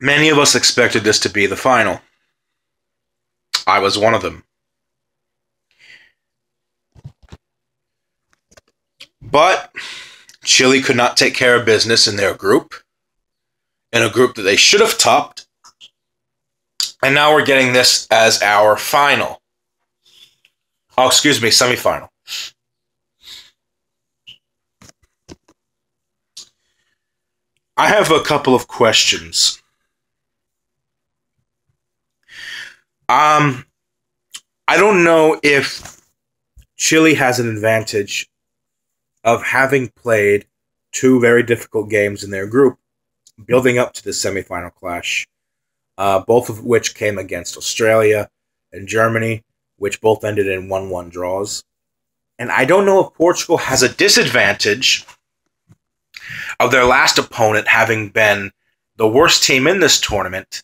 Many of us expected this to be the final. I was one of them. But Chile could not take care of business in their group, in a group that they should have topped, and now we're getting this as our final. Oh, excuse me, semifinal. I have a couple of questions. Um, I don't know if Chile has an advantage of having played two very difficult games in their group, building up to the semifinal clash, both of which came against Australia and Germany, which both ended in 1-1 draws. And I don't know if Portugal has a disadvantage of their last opponent having been the worst team in this tournament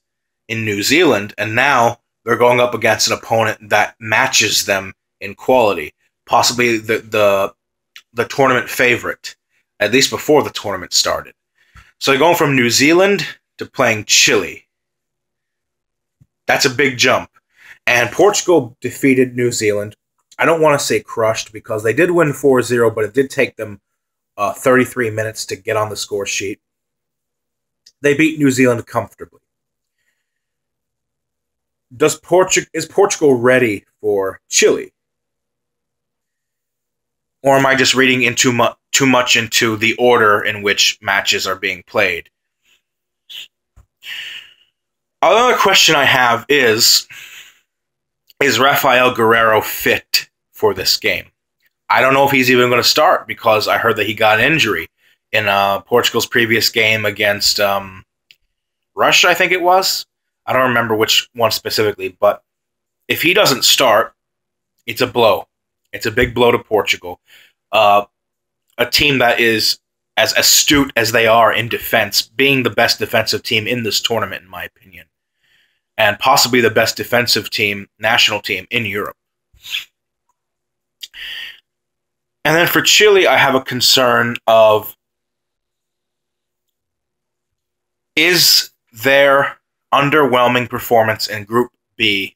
in New Zealand, and now they're going up against an opponent that matches them in quality, possibly the tournament favorite, at least before the tournament started. So they're going from New Zealand to playing Chile. That's a big jump. And Portugal defeated New Zealand. I don't want to say crushed because they did win 4-0, but it did take them 33 minutes to get on the score sheet. They beat New Zealand comfortably. Is Portugal ready for Chile? Or am I just reading in too much into the order in which matches are being played? Another question I have is Rafael Guerreiro fit for this game? I don't know if he's even going to start because I heard that he got an injury in Portugal's previous game against Russia, I think it was. I don't remember which one specifically, but if he doesn't start, it's a blow. It's a big blow to Portugal. A team that is as astute as they are in defense, being the best defensive team in this tournament, in my opinion, and possibly the best defensive team, national team in Europe. And then for Chile, I have a concern of, is their underwhelming performance in Group B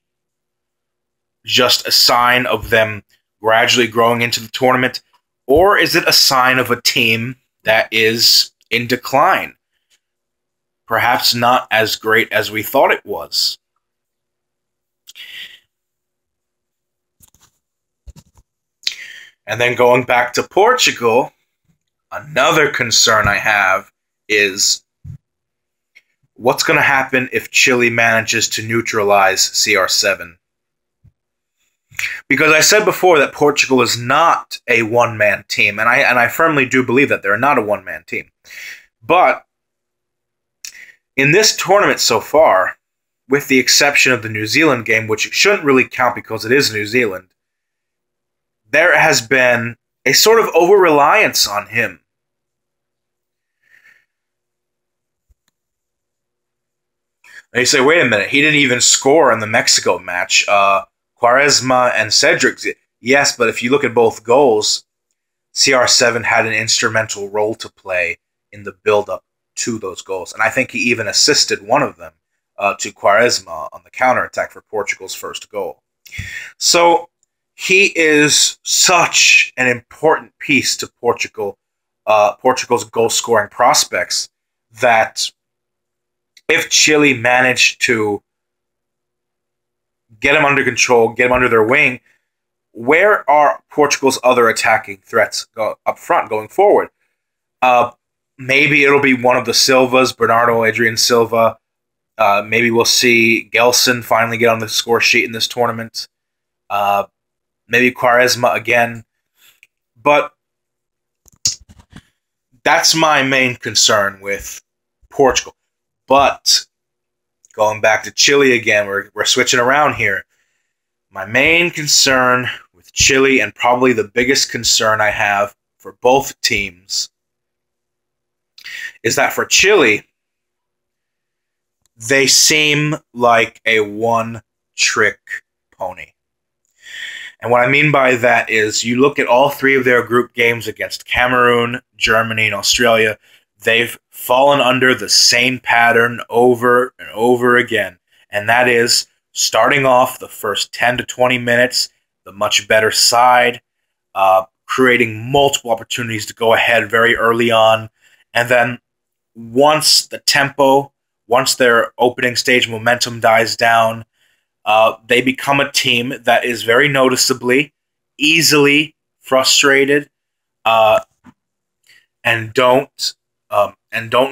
just a sign of them gradually growing into the tournament, or is it a sign of a team that is in decline? Perhaps not as great as we thought it was. And then going back to Portugal, another concern I have is what's going to happen if Chile manages to neutralize CR7? Because I said before that Portugal is not a one-man team, and I firmly do believe that they're not a one-man team. But in this tournament so far, with the exception of the New Zealand game, which shouldn't really count because it is New Zealand, there has been a sort of over-reliance on him. And you say, wait a minute, he didn't even score in the Mexico match. Quaresma and Cedric, yes, but if you look at both goals, CR7 had an instrumental role to play in the build-up to those goals. And I think he even assisted one of them to Quaresma on the counterattack for Portugal's first goal. So he is such an important piece to Portugal's goal-scoring prospects that if Chile managed to get him under control, get him under their wing, where are Portugal's other attacking threats up front going forward? Maybe it'll be one of the Silvas, Bernardo Adrian Silva. Maybe we'll see Gelson finally get on the score sheet in this tournament. Maybe Quaresma again. But that's my main concern with Portugal. But going back to Chile again, we're switching around here. My main concern with Chile, and probably the biggest concern I have for both teams, is that for Chile, they seem like a one-trick pony. And what I mean by that is you look at all three of their group games against Cameroon, Germany, and Australia, they've fallen under the same pattern over and over again. And that is starting off the first 10 to 20 minutes, the much better side, creating multiple opportunities to go ahead very early on. And then once their opening stage momentum dies down, they become a team that is very noticeably, easily frustrated, and don't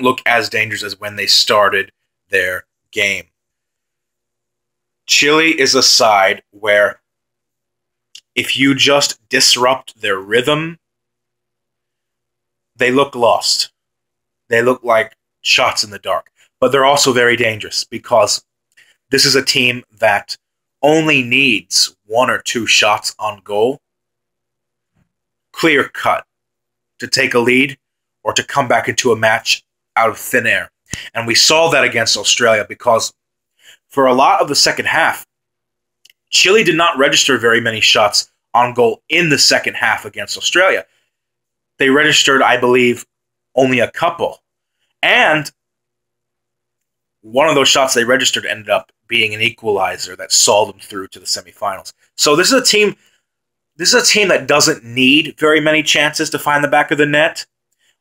look as dangerous as when they started their game. Chile is a side where if you just disrupt their rhythm, they look lost. They look like shots in the dark. But they're also very dangerous because this is a team that only needs 1 or 2 shots on goal, clear cut, to take a lead or to come back into a match out of thin air. And we saw that against Australia because for a lot of the second half, Chile did not register very many shots on goal in the second half against Australia. They registered, I believe, only a couple. And one of those shots they registered ended up being an equalizer that saw them through to the semifinals. So this is a team that doesn't need very many chances to find the back of the net.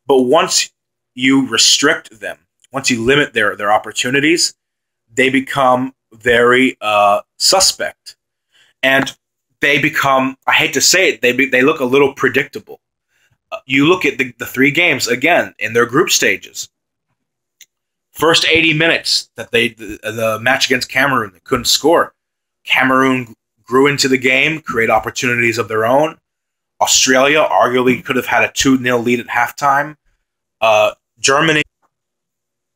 But once you restrict them, once you limit their opportunities, they become very suspect. And they become, I hate to say it, they look a little predictable. You look at the 3 games, again, in their group stages. First 80 minutes that the match against Cameroon, they couldn't score. Cameroon grew into the game, create opportunities of their own. Australia arguably could have had a 2-0 lead at halftime. Germany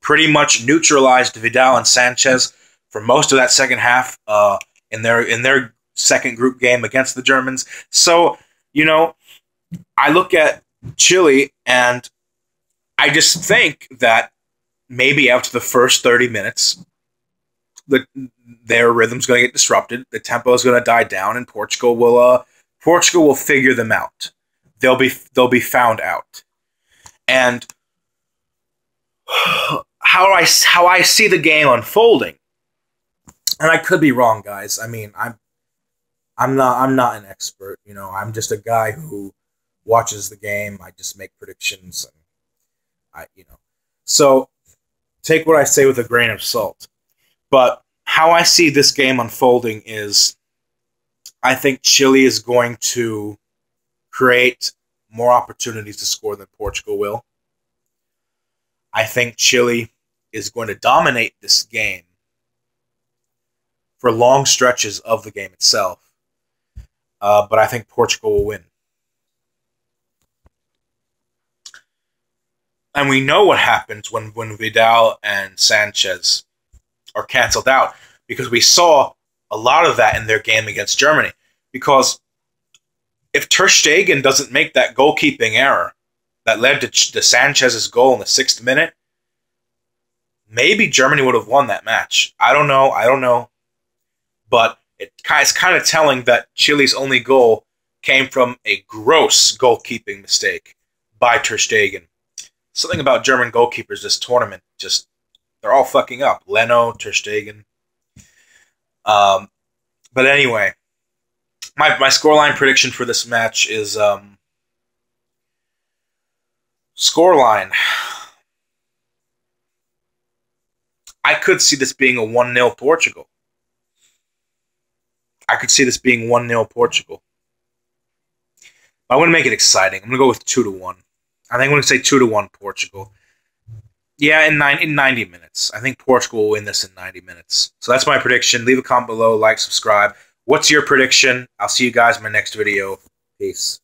pretty much neutralized Vidal and Sanchez for most of that second half in their second group game against the Germans. So, I look at Chile and I just think that maybe after the first 30 minutes, their rhythm's going to get disrupted. The tempo is going to die down, and Portugal will figure them out. They'll be found out. And how I see the game unfolding, and I could be wrong, guys. I mean, I'm not an expert. I'm just a guy who watches the game. I just make predictions, and so take what I say with a grain of salt. But how I see this game unfolding is I think Chile is going to create more opportunities to score than Portugal will. I think Chile is going to dominate this game for long stretches of the game itself. But I think Portugal will win. And we know what happens when Vidal and Sanchez are canceled out, because we saw a lot of that in their game against Germany. Because if Ter Stegen doesn't make that goalkeeping error that led to Sanchez's goal in the 6th minute, maybe Germany would have won that match. I don't know. But it's kind of telling that Chile's only goal came from a gross goalkeeping mistake by Ter Stegen. Something about German goalkeepers this tournament, they're all fucking up. Leno, Ter Stegen. But anyway, my scoreline prediction for this match is scoreline. I could see this being a 1-0 Portugal. I could see this being 1-0 Portugal. I'm going to make it exciting. I'm going to go with 2-1. I think I'm going to say 2-1 Portugal. Yeah, in 90 minutes. I think Portugal will win this in 90 minutes. So that's my prediction. Leave a comment below, like, subscribe. What's your prediction? I'll see you guys in my next video. Peace.